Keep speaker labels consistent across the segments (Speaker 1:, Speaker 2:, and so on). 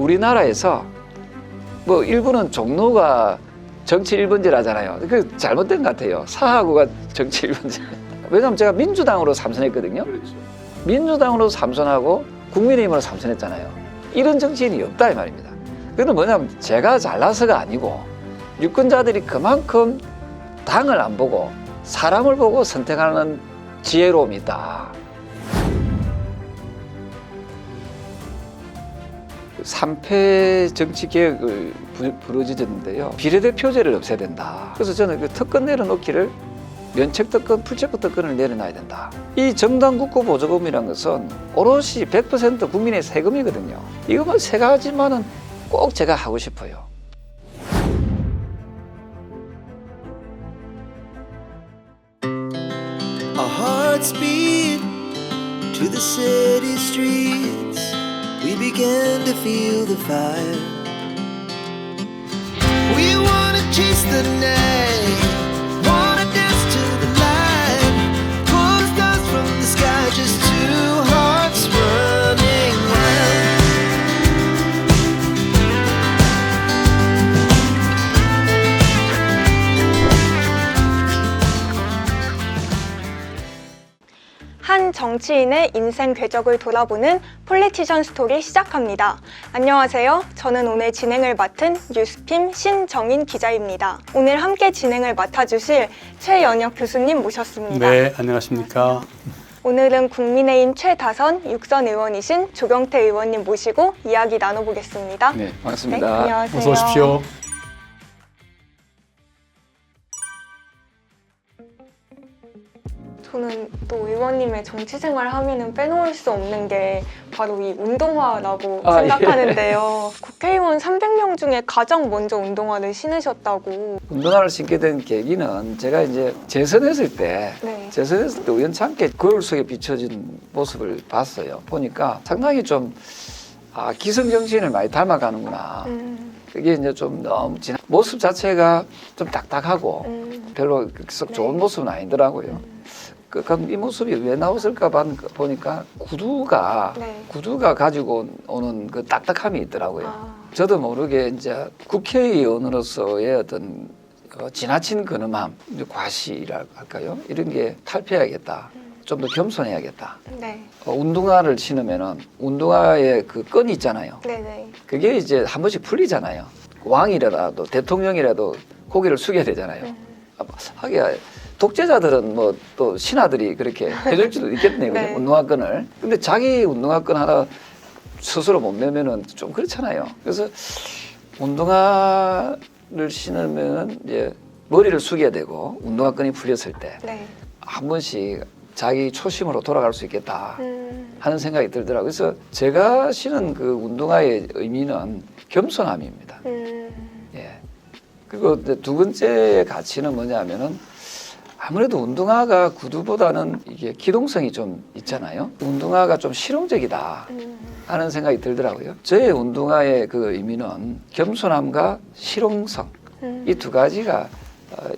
Speaker 1: 우리나라에서 뭐 일부는 종로가 정치 1번지라잖아요. 그 잘못된 것 같아요. 사하구가 정치 1번지. 왜냐하면 제가 민주당으로 삼선했거든요.
Speaker 2: 그렇죠.
Speaker 1: 민주당으로 삼선하고 국민의힘으로 삼선했잖아요. 이런 정치인이 없다 이 말입니다. 그건 뭐냐면 제가 잘나서가 아니고 유권자들이 그만큼 당을 안 보고 사람을 보고 선택하는 지혜로움이 있다. 3패 정치개혁을 부르짖었는데요. 비례대표제를 없애야 된다. 그래서 저는 그 특권 내려놓기를 면책특권, 풀체크특권을 내려놔야 된다. 이 정당 국고 보조금이라는 것은 오롯이 100% 국민의 세금이거든요. 이것만 세 가지만은 꼭 제가 하고 싶어요.
Speaker 3: Our hearts beat to the city streets. We began to feel the fire. We wanna chase the night, wanna dance to the light. Pull the stars from the sky, just two hearts running wild.
Speaker 4: 한 정치인의 인생 궤적을 돌아보는 폴리티션 스토리 시작합니다. 안녕하세요. 저는 오늘 진행을 맡은 뉴스핌 신정인 기자입니다. 오늘 함께 진행을 맡아주실 최연혁 교수님 모셨습니다.
Speaker 2: 네, 안녕하십니까.
Speaker 4: 오늘은 국민의힘 최다선 6선 의원이신 조경태 의원님 모시고 이야기 나눠보겠습니다.
Speaker 1: 네, 반갑습니다.
Speaker 4: 네, 안녕하세요.
Speaker 2: 어서 오십시오.
Speaker 4: 저는 또 의원님의 정치 생활 하면은 빼놓을 수 없는 게 바로 이 운동화라고 생각하는데요. 국회의원 300명 중에 가장 먼저 운동화를 신으셨다고.
Speaker 1: 운동화를 신게 된 계기는 제가 이제 재선했을 때
Speaker 4: 네.
Speaker 1: 우연찮게 거울 속에 비춰진 모습을 봤어요. 보니까 상당히 좀 기성 정치인을 많이 닮아가는구나. 그게 이제 좀 너무 모습 자체가 좀 딱딱하고 별로 썩 좋은 모습은 아니더라고요. 그럼 이 모습이 왜 나왔을까 보니까 구두가 가지고 오는 그 딱딱함이 있더라고요. 저도 모르게 이제 국회의원으로서의 어떤 지나친 근엄함, 과시랄 할까요? 이런 게 탈피해야겠다. 좀 더 겸손해야겠다.
Speaker 4: 네.
Speaker 1: 운동화를 신으면은 운동화에 그 끈이 있잖아요.
Speaker 4: 네네.
Speaker 1: 그게 이제 한 번씩 풀리잖아요. 왕이라도 대통령이라도 고개를 숙여야 되잖아요. 하기야 독재자들은 뭐 또 신하들이 그렇게 해줄 수도 있겠네요.
Speaker 4: 네.
Speaker 1: 운동화끈을. 근데 자기 운동화끈 하나 스스로 못 매면은 좀 그렇잖아요. 그래서 운동화를 신으면 이제 머리를 숙여야 되고 운동화끈이 풀렸을 때 한 번씩 자기 초심으로 돌아갈 수 있겠다 하는 생각이 들더라고요. 그래서 제가 신은 그 운동화의 의미는 겸손함입니다. 예. 그리고 이제 두 번째 가치는 뭐냐면은 아무래도 운동화가 구두보다는 이게 기동성이 좀 있잖아요. 운동화가 좀 실용적이다 하는 생각이 들더라고요. 저의 운동화의 그 의미는 겸손함과 실용성 이 두 가지가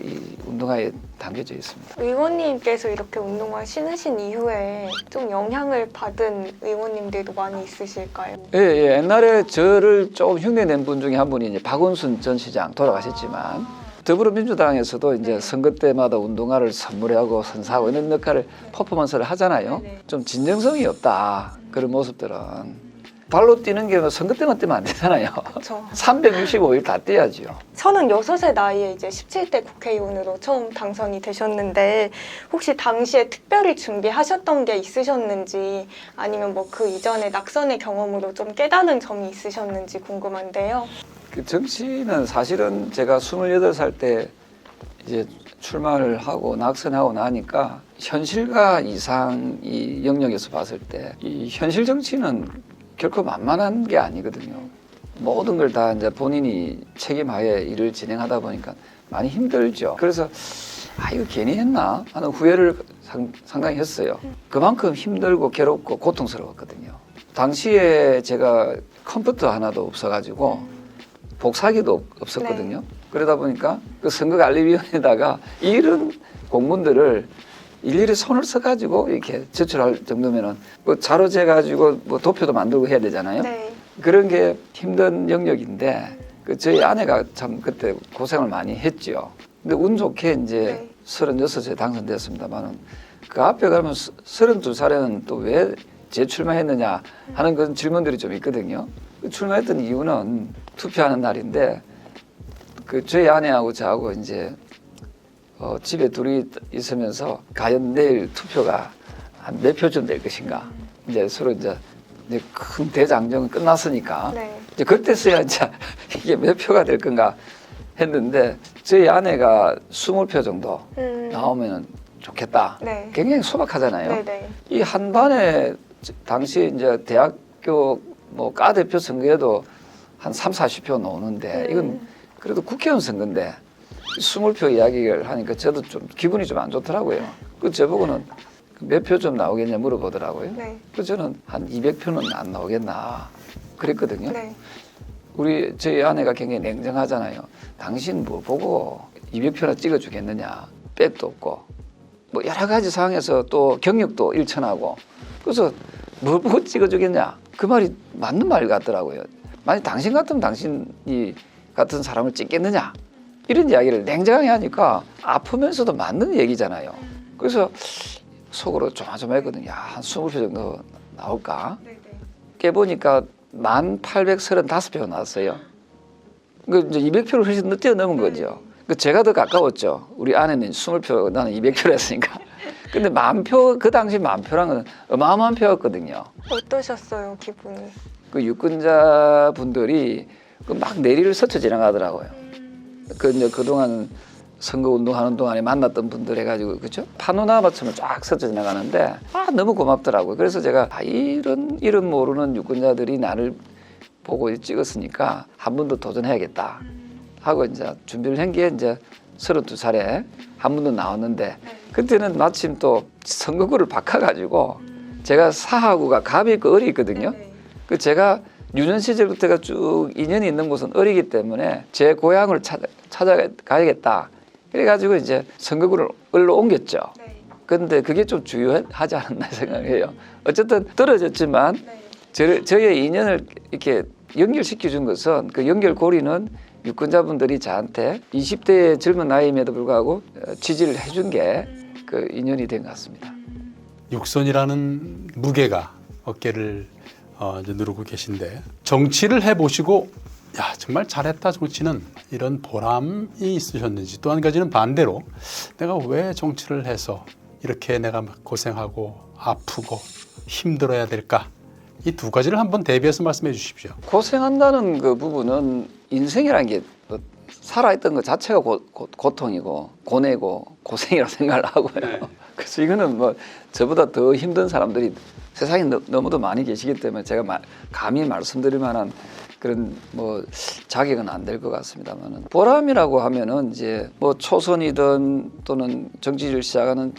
Speaker 1: 이 운동화에 담겨져 있습니다.
Speaker 4: 의원님께서 이렇게 운동화 신으신 이후에 좀 영향을 받은 의원님들도 많이 있으실까요?
Speaker 1: 예. 옛날에 저를 조금 흉내낸 분 중에 한 분이 이제 박원순 전 시장 돌아가셨지만 더불어민주당에서도 이제 선거 때마다 운동화를 선물하고 선사하고 이런 역할을 퍼포먼스를 하잖아요. 좀 진정성이 없다. 그런 모습들은. 발로 뛰는 게 선거 때만 뛰면 안 되잖아요.
Speaker 4: 그렇죠.
Speaker 1: 365일 다 뛰어야죠.
Speaker 4: 36의 나이에 이제 17대 국회의원으로 처음 당선이 되셨는데 혹시 당시에 특별히 준비하셨던 게 있으셨는지 아니면 뭐 그 이전에 낙선의 경험으로 좀 깨달은 점이 있으셨는지 궁금한데요.
Speaker 1: 그 정치는 사실은 제가 28살 때 이제 출마를 하고 낙선하고 나니까 현실과 이상이 영역에서 봤을 때 이 현실 정치는 결코 만만한 게 아니거든요. 모든 걸 다 이제 본인이 책임하에 일을 진행하다 보니까 많이 힘들죠. 그래서 이거 괜히 했나 하는 후회를 상당히 했어요. 그만큼 힘들고 괴롭고 고통스러웠거든요. 당시에 제가 컴퓨터 하나도 없어가지고 복사기도 없었거든요. 그러다 보니까 그 선거관리위원회에다가 이런 공문들을 일일이 손을 써가지고 이렇게 제출할 정도면은 뭐 자료재 가지고 뭐 도표도 만들고 해야 되잖아요. 그런 게 힘든 영역인데 그 저희 아내가 참 그때 고생을 많이 했죠. 근데 운 좋게 이제
Speaker 4: 네.
Speaker 1: 36에 당선됐습니다만은 그 앞에 가면 32살에는 또 왜 재출마했느냐 하는 그런 질문들이 좀 있거든요. 그 출마했던 이유는 투표하는 날인데 그 저희 아내하고 저하고 이제 집에 둘이 있으면서 과연 내일 투표가 한 몇 표쯤 될 것인가. 이제 서로 이제 큰 대장정은 끝났으니까
Speaker 4: 네.
Speaker 1: 이제 그때서야 이제 이게 몇 표가 될 건가 했는데 저희 아내가 20표 정도 나오면은 좋겠다.
Speaker 4: 네.
Speaker 1: 굉장히 소박하잖아요.
Speaker 4: 네네.
Speaker 1: 이 한반에 당시 이제 대학교 뭐 과 대표 선거에도 한 3, 40표 나오는데 이건 그래도 국회의원 선거인데 20표 이야기를 하니까 저도 좀 기분이 좀 안 좋더라고요. 그 저보고는 몇 표 좀 나오겠냐 물어보더라고요.
Speaker 4: 네.
Speaker 1: 그래서 저는 한 200표는 안 나오겠나 그랬거든요.
Speaker 4: 네.
Speaker 1: 저희 아내가 굉장히 냉정하잖아요. 당신 뭐 보고 200표나 찍어주겠느냐. 백도 없고 뭐 여러 가지 상황에서 또 경력도 일천하고 그래서 뭘 보고 찍어주겠냐. 그 말이 맞는 말 같더라고요. 만약 당신 같으면 당신이 같은 사람을 찍겠느냐. 이런 이야기를 냉정하게 하니까 아프면서도 맞는 얘기잖아요. 그래서 속으로 조마조마했거든요. 한 20표 정도 나올까?
Speaker 4: 네네.
Speaker 1: 깨보니까 1835표 나왔어요. 그 이제 200표를 훨씬 뛰어넘은 거죠. 그 제가 더 가까웠죠. 우리 아내는 20표, 나는 200표를 했으니까. 근데 10,000표, 그 당시 10,000표랑은 어마어마한 표였거든요.
Speaker 4: 어떠셨어요, 기분이?
Speaker 1: 그 유권자 분들이 그 막 내리를 스쳐 지나가더라고요. 그 이제 그동안 선거 운동하는 동안에 만났던 분들 해가지고 그죠? 파노라마처럼 쫙 스쳐 지나가는데 너무 고맙더라고요. 그래서 제가 이런 이름 모르는 유권자들이 나를 보고 찍었으니까 한 번 더 도전해야겠다 하고 이제 준비를 한 게 이제 32살에 한 번 더 나왔는데 그때는 마침 또 선거구를 바꿔가지고 제가 사하구가 갑이 있고 을이 있거든요. 그 제가 유년 시절부터가 쭉 인연이 있는 곳은 을이기 때문에 제 고향을 찾아가야겠다. 그래가지고 이제 선거구를 을로 옮겼죠. 그런데 그게 좀 중요하지 않았나 생각해요. 어쨌든 떨어졌지만 저의 인연을 이렇게 연결시켜 준 것은 그 연결고리는 유권자분들이 저한테 20대의 젊은 나이임에도 불구하고 지지를 해준 게 그 인연이 된 것 같습니다.
Speaker 2: 육선이라는 무게가 어깨를 이제 누르고 계신데 정치를 해보시고 야 정말 잘했다 정치는 이런 보람이 있으셨는지 또 한 가지는 반대로 내가 왜 정치를 해서 이렇게 내가 막 고생하고 아프고 힘들어야 될까 이 두 가지를 한번 대비해서 말씀해 주십시오.
Speaker 1: 고생한다는 그 부분은 인생이라는 게 살아있던 것 자체가 고통이고 고뇌고 고생이라고 생각을 하고요. 그래서 이거는 뭐 저보다 더 힘든 사람들이 세상에 너무도 많이 계시기 때문에 제가 감히 말씀드릴 만한 그런 뭐 자격은 안 될 것 같습니다만은 보람이라고 하면은 이제 뭐 초선이든 또는 정치를 시작하는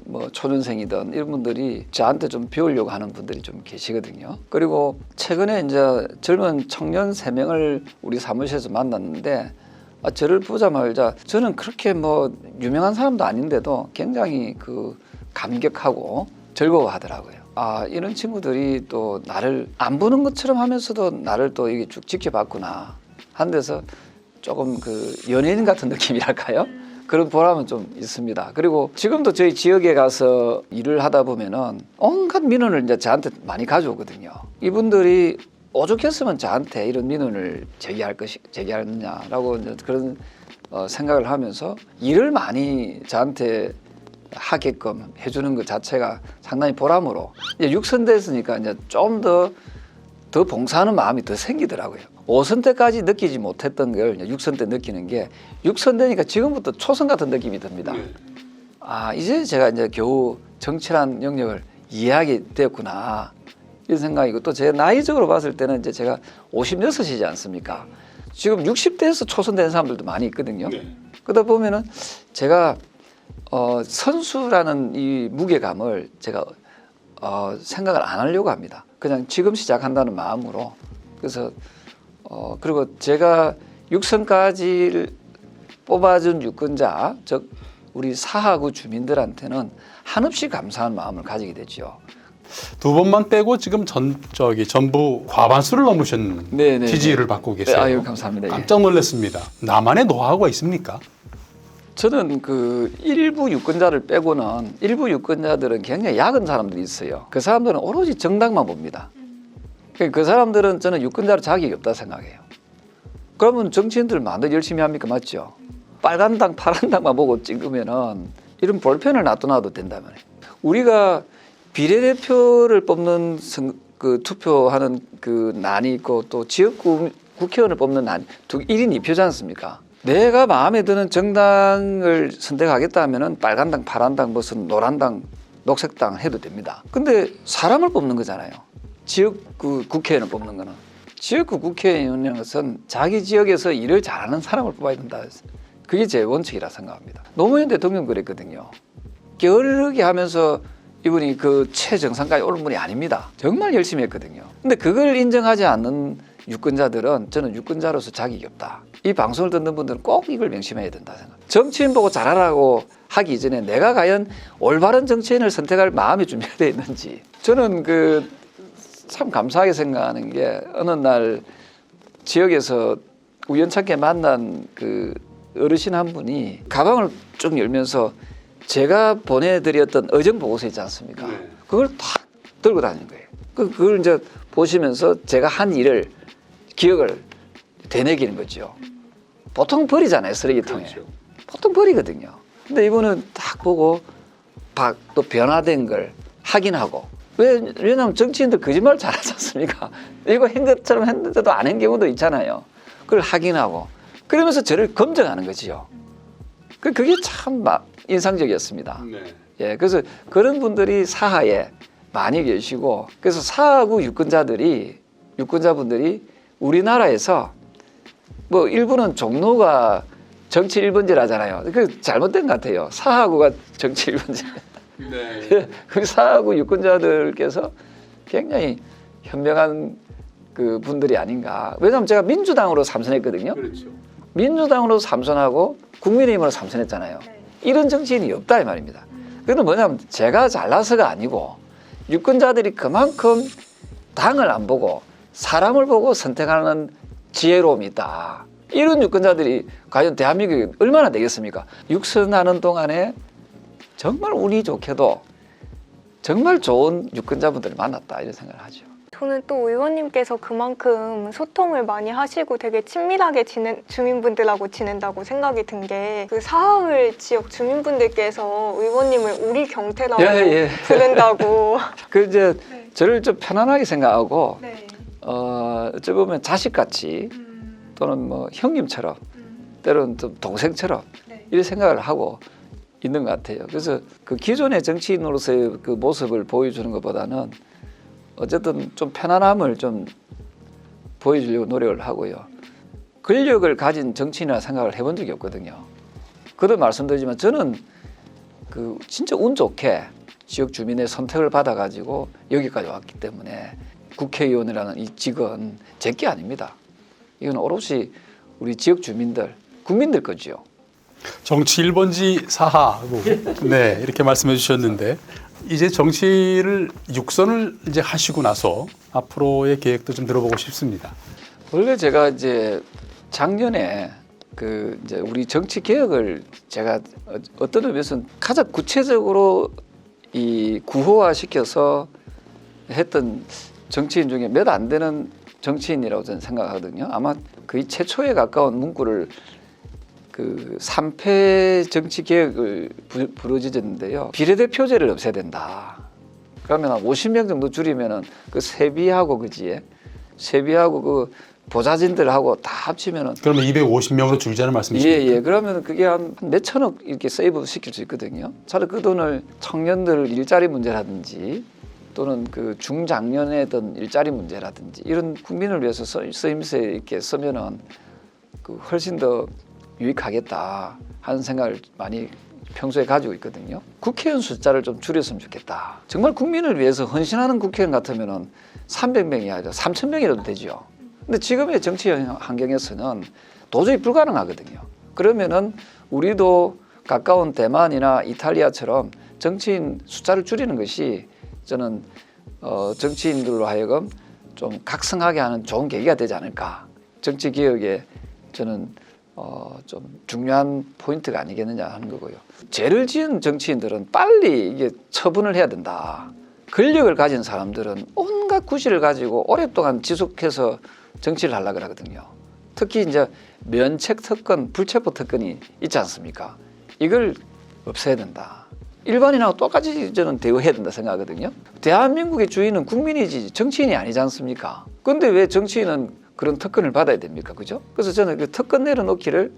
Speaker 1: 뭐 초년생이든 이런 분들이 저한테 좀 배우려고 하는 분들이 좀 계시거든요. 그리고 최근에 이제 젊은 청년 3명을 우리 사무실에서 만났는데 저를 보자마자 저는 그렇게 뭐 유명한 사람도 아닌데도 굉장히 그 감격하고 즐거워하더라고요. 이런 친구들이 또 나를 안 보는 것처럼 하면서도 나를 또 이게 쭉 지켜봤구나 하는 데서 조금 그 연예인 같은 느낌이랄까요? 그런 보람은 좀 있습니다. 그리고 지금도 저희 지역에 가서 일을 하다 보면은 온갖 민원을 이제 저한테 많이 가져오거든요. 이분들이 오죽했으면 저한테 이런 민원을 제기하느냐라고 이제 그런 생각을 하면서 일을 많이 저한테 하게끔 해주는 것 자체가 상당히 보람으로 이제 6선 됐으니까 이제 좀 더 봉사하는 마음이 더 생기더라고요. 5선 때까지 느끼지 못했던 걸 6선 때 느끼는 게 6선 되니까 지금부터 초선 같은 느낌이 듭니다. 이제 제가 이제 겨우 정치란 영역을 이해하게 되었구나 이런 생각이고 또 제 나이적으로 봤을 때는 이제 제가 56이지 않습니까? 지금 60대에서 초선 된 사람들도 많이 있거든요. 그러다 보면은 제가 선수라는 이 무게감을 제가 생각을 안 하려고 합니다. 그냥 지금 시작한다는 마음으로. 그래서 그리고 제가 6선까지 뽑아준 유권자, 즉 우리 사하구 주민들한테는 한없이 감사한 마음을 가지게 되죠.
Speaker 2: 두 번만 빼고 지금 전부 과반수를 넘으신
Speaker 1: 네, 네,
Speaker 2: 지지율을 받고 계세요.
Speaker 1: 아유, 감사합니다. 예.
Speaker 2: 깜짝 놀랐습니다. 나만의 노하우가 있습니까?
Speaker 1: 저는 그 일부 유권자를 빼고는 일부 유권자들은 굉장히 야근 사람들이 있어요. 그 사람들은 오로지 정당만 봅니다. 그 사람들은 저는 유권자로 자격이 없다 생각해요. 그러면 정치인들 마음대로 열심히 합니까? 맞죠? 빨간 당, 파란 당만 보고 찍으면은 이런 볼펜을 놔둬놔도 된다면 우리가 비례대표를 뽑는 그 투표하는 그 난이 있고 또 지역구 국회의원을 뽑는 난이 1인 2표지 않습니까? 내가 마음에 드는 정당을 선택하겠다 하면은 빨간 당, 파란 당, 무슨 노란 당, 녹색 당 해도 됩니다. 근데 사람을 뽑는 거잖아요. 지역구 국회의원을 뽑는 거는. 지역구 국회의원이라는 것은 자기 지역에서 일을 잘하는 사람을 뽑아야 된다. 그게 제 원칙이라 생각합니다. 노무현 대통령 그랬거든요. 게으르게 하면서 이분이 그 최정상까지 오른 분이 아닙니다. 정말 열심히 했거든요. 근데 그걸 인정하지 않는 유권자들은 저는 유권자로서 자격이 없다. 이 방송을 듣는 분들은 꼭 이걸 명심해야 된다 생각합니다. 정치인 보고 잘하라고 하기 이전에 내가 과연 올바른 정치인을 선택할 마음이 준비되어 있는지. 저는 참 감사하게 생각하는 게 어느 날 지역에서 우연찮게 만난 그 어르신 한 분이 가방을 쭉 열면서 제가 보내드렸던 의정보고서 있지 않습니까?
Speaker 2: 네.
Speaker 1: 그걸 탁 들고 다니는 거예요. 그걸 이제 보시면서 제가 한 일을 기억을 되뇌기는 거죠. 보통 버리잖아요, 쓰레기통에.
Speaker 2: 그렇죠.
Speaker 1: 보통 버리거든요. 근데 이분은 딱 보고 또 변화된 걸 확인하고 왜냐하면 정치인들 거짓말 잘하지 않습니까? 이거 한 것처럼 했는데도 안 한 경우도 있잖아요. 그걸 확인하고 그러면서 저를 검증하는 거지요. 그게 참 인상적이었습니다.
Speaker 2: 네.
Speaker 1: 예, 그래서 그런 분들이 사하에 많이 계시고 그래서 사하구 유권자분들이 우리나라에서 뭐 일부는 종로가 정치 1번지를 하잖아요. 그 잘못된 것 같아요. 사하구가 정치 1번지.
Speaker 2: 네.
Speaker 1: 그 사하구 유권자들께서 굉장히 현명한 그 분들이 아닌가. 왜냐하면 제가 민주당으로 삼선했거든요.
Speaker 2: 그렇죠.
Speaker 1: 민주당으로 삼선하고 국민의힘으로 삼선했잖아요. 이런 정치인이 없다 이 말입니다. 그건 뭐냐면 제가 잘나서가 아니고 유권자들이 그만큼 당을 안 보고 사람을 보고 선택하는 지혜로움이 있다. 이런 유권자들이 과연 대한민국이 얼마나 되겠습니까? 육선하는 동안에 정말 운이 좋게도 정말 좋은 유권자분들을 만났다 이런 생각을 하죠.
Speaker 4: 저는 또 의원님께서 그만큼 소통을 많이 하시고 되게 친밀하게 주민분들하고 지낸다고 생각이 든 게 그 사하을 지역 주민분들께서 의원님을 우리 경태라고
Speaker 1: 예.
Speaker 4: 부른다고.
Speaker 1: 그 이제
Speaker 4: 네.
Speaker 1: 저를 좀 편안하게 생각하고
Speaker 4: 네.
Speaker 1: 어찌 보면 자식같이 또는 뭐 형님처럼 때로는 또 동생처럼
Speaker 4: 네.
Speaker 1: 이런 생각을 하고 있는 것 같아요. 그래서 그 기존의 정치인으로서의 그 모습을 보여주는 것보다는 어쨌든 좀 편안함을 좀 보여주려고 노력을 하고요. 권력을 가진 정치인이라 생각을 해본 적이 없거든요. 그도 말씀드리지만 저는 그 진짜 운 좋게 지역 주민의 선택을 받아가지고 여기까지 왔기 때문에 국회의원이라는 이 직은 제게 아닙니다. 이건 오롯이 우리 지역 주민들, 국민들 거지요.
Speaker 2: 정치 1번지 사하고 네 이렇게 말씀해 주셨는데 이제 정치를 육선을 이제 하시고 나서 앞으로의 계획도 좀 들어보고 싶습니다.
Speaker 1: 원래 제가 이제 작년에 그 이제 우리 정치 개혁을 제가 어떤 의미에서는 가장 구체적으로 이 구호화 시켜서 했던 정치인 중에 몇 안 되는 정치인이라고 저는 생각하거든요. 아마 거의 최초에 가까운 문구를 그 3패 정치 개혁을 부르짖었는데요. 비례대표제를 없애야 된다. 그러면 한 50명 정도 줄이면은 그 세비하고 세비하고 그 보좌진들하고 다 합치면은
Speaker 2: 그러면 250명으로 줄이자는 말씀이십니까?
Speaker 1: 예. 그러면 그게 한 몇천억 이렇게 세이브 시킬 수 있거든요. 차라리 그 돈을 청년들 일자리 문제라든지 또는 그 중장년의 일자리 문제라든지 이런 국민을 위해서 쓰임새 이렇게 쓰면은 그 훨씬 더 유익하겠다 하는 생각을 많이 평소에 가지고 있거든요. 국회의원 숫자를 좀 줄였으면 좋겠다. 정말 국민을 위해서 헌신하는 국회의원 같으면은 300명이 아니라 3,000명이라도 되죠. 근데 지금의 정치 환경에서는 도저히 불가능하거든요. 그러면은 우리도 가까운 대만이나 이탈리아처럼 정치인 숫자를 줄이는 것이 저는 정치인들로 하여금 좀 각성하게 하는 좋은 계기가 되지 않을까. 정치 개혁에 저는 좀 중요한 포인트가 아니겠느냐 하는 거고요. 죄를 지은 정치인들은 빨리 이게 처분을 해야 된다. 권력을 가진 사람들은 온갖 구실을 가지고 오랫동안 지속해서 정치를 하려고 하거든요. 특히 이제 면책 특권, 불체포 특권이 있지 않습니까? 이걸 없애야 된다. 일반인하고 똑같이 저는 대우해야 된다 생각하거든요. 대한민국의 주인은 국민이지 정치인이 아니지 않습니까? 그런데 왜 정치인은 그런 특권을 받아야 됩니까? 그죠? 그래서 저는 그 특권 내려놓기를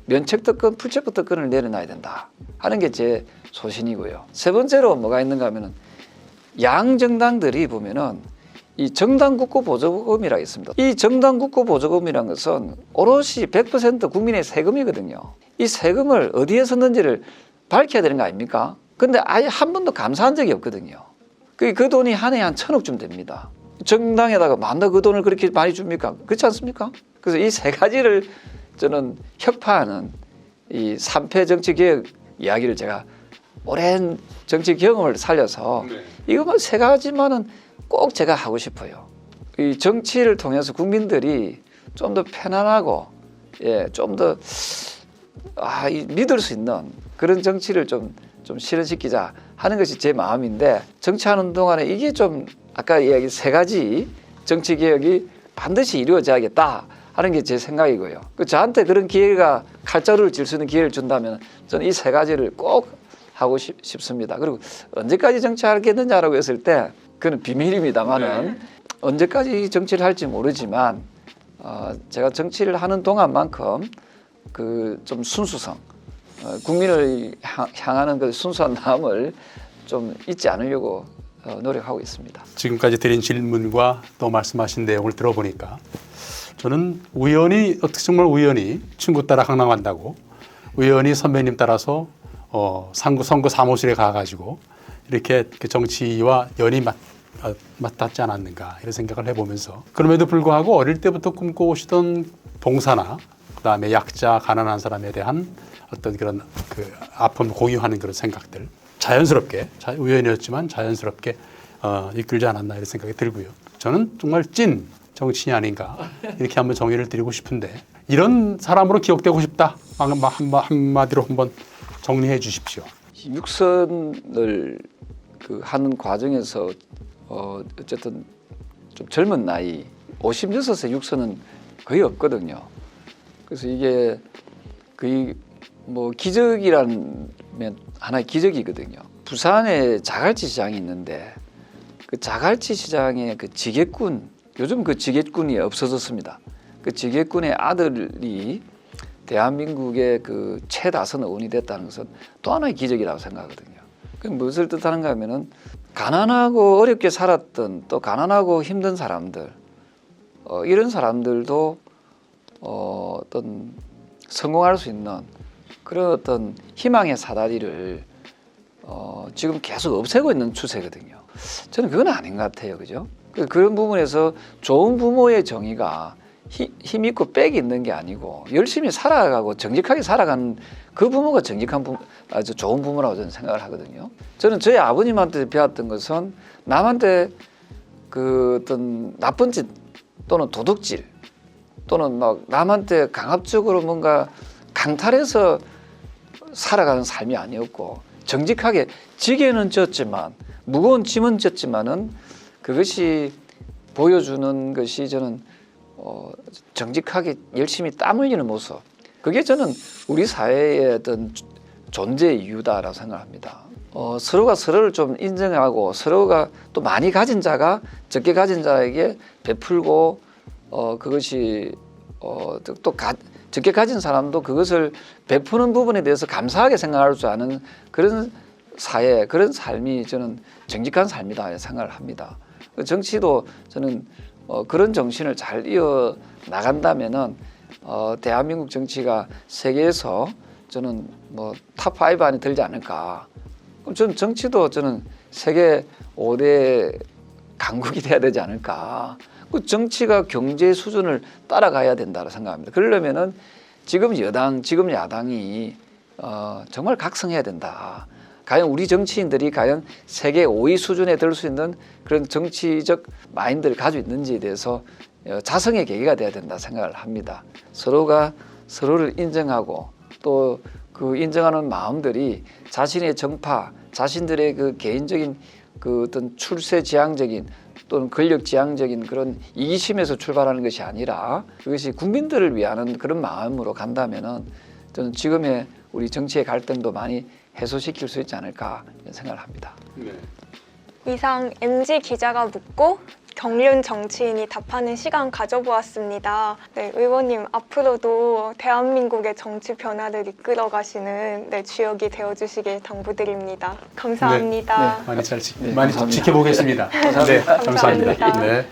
Speaker 1: 면책 특권, 불체포 특권을 내려놔야 된다 하는 게 제 소신이고요. 세 번째로 뭐가 있는가 하면은 양 정당들이 보면은 이 정당 국고 보조금이라고 있습니다. 이 정당 국고 보조금이라는 것은 오롯이 100% 국민의 세금이거든요. 이 세금을 어디에 썼는지를 밝혀야 되는 거 아닙니까? 근데 아예 한 번도 감사한 적이 없거든요. 그 돈이 한 해에 한 1,000억 됩니다. 정당에다가 만나 그 돈을 그렇게 많이 줍니까? 그렇지 않습니까? 그래서 이 세 가지를 저는 혁파하는 이 3패 정치개혁 이야기를 제가 오랜 정치 경험을 살려서 이것만 세 가지만은 꼭 제가 하고 싶어요. 이 정치를 통해서 국민들이 좀 더 편안하고 좀 더 믿을 수 있는 그런 정치를 좀 실현시키자 하는 것이 제 마음인데 정치하는 동안에 이게 좀 아까 이야기 세 가지 정치 개혁이 반드시 이루어져야겠다 하는 게 제 생각이고요. 저한테 그런 기회가 칼자루를 쥘 수 있는 기회를 준다면 저는 이 세 가지를 꼭 하고 싶습니다. 그리고 언제까지 정치하겠느냐라고 했을 때 그건 비밀입니다만은 언제까지 정치를 할지 모르지만 제가 정치를 하는 동안만큼 그 좀 순수성, 국민을 향하는 그 순수한 마음을 좀 잊지 않으려고 노력하고 있습니다.
Speaker 2: 지금까지 드린 질문과 또 말씀하신 내용을 들어보니까 저는 우연히 정말 우연히 친구 따라 강남 간다고 우연히 선배님 따라서 선거 사무실에 가가지고 이렇게 정치와 연이 맞닿지 않았는가 이런 생각을 해보면서 그럼에도 불구하고 어릴 때부터 꿈꿔오시던 봉사나 그다음에 약자 가난한 사람에 대한 어떤 그런 그 아픔 공유하는 그런 생각들 자연스럽게 우연이었지만 자연스럽게 이끌지 않았나 이런 생각이 들고요. 저는 정말 찐 정치인이 아닌가 이렇게 한번 정의를 드리고 싶은데 이런 사람으로 기억되고 싶다 한마디로 한번 정리해 주십시오.
Speaker 1: 육선을 하는 과정에서 어쨌든 좀 젊은 나이 56세 육선은 거의 없거든요. 그래서 이게 거의 뭐 기적이라는 하나의 기적이거든요. 부산에 자갈치 시장이 있는데 그 자갈치 시장의 그 지게꾼 요즘 그 지게꾼이 없어졌습니다. 그 지게꾼의 아들이 대한민국의 그 최다선 의원이 됐다는 것은 또 하나의 기적이라고 생각하거든요. 그 무엇을 뜻하는가 하면은 가난하고 어렵게 살았던 또 가난하고 힘든 사람들 이런 사람들도 어떤 성공할 수 있는 그런 어떤 희망의 사다리를 지금 계속 없애고 있는 추세거든요. 저는 그건 아닌 것 같아요, 그죠? 그런 부분에서 좋은 부모의 정의가 힘 있고 빽이 있는 게 아니고 열심히 살아가고 정직하게 살아가는 그 부모가 정직한 아주 좋은 부모라고 저는 생각을 하거든요. 저는 저희 아버님한테 배웠던 것은 남한테 그 어떤 나쁜 짓 또는 도둑질 또는 막 남한테 강압적으로 뭔가 강탈해서 살아가는 삶이 아니었고 정직하게 지게는 졌지만 무거운 짐은 졌지만은 그것이 보여주는 것이 저는 정직하게 열심히 땀 흘리는 모습 그게 저는 우리 사회의 어떤 존재의 이유다라고 생각합니다. 서로가 서로를 좀 인정하고 서로가 또 많이 가진 자가 적게 가진 자에게 베풀고 그것이 또 적게 가진 사람도 그것을 베푸는 부분에 대해서 감사하게 생각할 줄 아는 그런 사회 그런 삶이 저는 정직한 삶이다 생각을 합니다. 정치도 저는 그런 정신을 잘 이어 나간다면은 대한민국 정치가 세계에서 저는 뭐 탑5 안에 들지 않을까. 그럼 저는 정치도 저는 세계 5대 강국이 돼야 되지 않을까. 그 정치가 경제 수준을 따라가야 된다고 생각합니다. 그러려면은 지금 여당, 지금 야당이 정말 각성해야 된다. 과연 우리 정치인들이 과연 세계 5위 수준에 들 수 있는 그런 정치적 마인드를 가지고 있는지에 대해서 자성의 계기가 돼야 된다 생각을 합니다. 서로가 서로를 인정하고 또 그 인정하는 마음들이 자신의 정파, 자신들의 그 개인적인 그 어떤 출세지향적인 또는 권력지향적인 그런 이기심에서 출발하는 것이 아니라 그것이 국민들을 위하는 그런 마음으로 간다면은 저는 지금의 우리 정치의 갈등도 많이 해소시킬 수 있지 않을까 생각을 합니다.
Speaker 2: 네.
Speaker 4: 이상 MG 기자가 묻고 경륜 정치인이 답하는 시간 가져보았습니다. 네, 의원님 앞으로도 대한민국의 정치 변화를 이끌어 가시는 주역이 되어주시길 당부드립니다. 감사합니다.
Speaker 2: 많이 잘
Speaker 1: 네,
Speaker 2: 많이
Speaker 1: 감사합니다.
Speaker 2: 지켜보겠습니다. 네, 감사합니다.
Speaker 4: 감사합니다.
Speaker 2: 네.